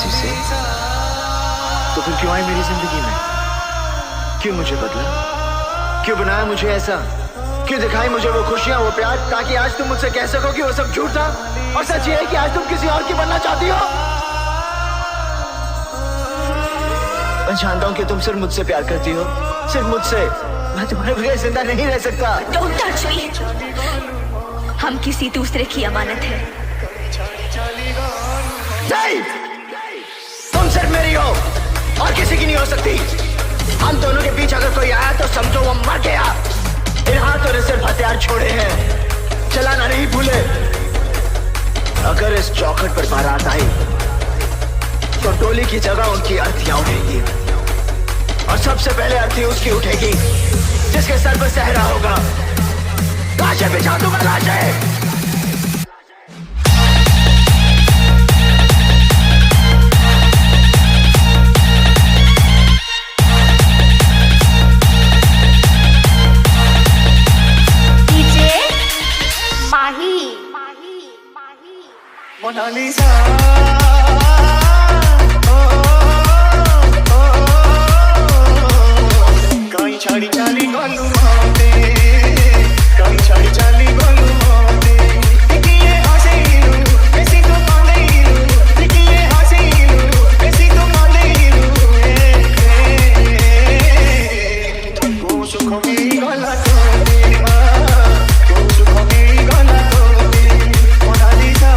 किसी से तो फिर क्यों आई मेरी जिंदगी में? क्यों मुझे बदला? क्यों बनाया मुझे ऐसा? क्यों दिखाई मुझे वो खुशियां, वो प्यार, ताकि आज तुम मुझसे कह सको कि वो सब झूठ था और सच ये है कि आज तुम किसी और की बनना चाहती हो? मैं जानता हूं कि तुम सिर्फ मुझसे प्यार करती हो, सिर्फ मुझसे। मैं तुम्हारे बगैर जिंदा नहीं रह सकता। Don't touch me. हम किसी दूसरे की अमानत है। नहीं! तुम सिर्फ मेरी हो और किसी की नहीं हो सकती। हम दोनों के बीच अगर कोई आया तो समझो वो मर गया। इन हाथों ने सिर्फ हथियार छोड़े हैं, चलाना नहीं भूले। अगर इस चौखट पर बारात आई तो टोली की जगह उनकी अर्थियां उठेगी और सबसे पहले अर्थी उसकी उठेगी जिसके सर पर सहरा होगा। लाशें बिछा दूंगा, लाशें। मोनालिसा कहीं छाड़ी चाली गलू माते, कहीं छाड़ी चाली गलू माते। देखिए हसीलू ऐसी तो कांदेलू, देखिए हसीलू ऐसी तो कांदेलू। को सुख मेरी गला तोड़े, को सुख मेरी गला तोड़े। मोनालिसा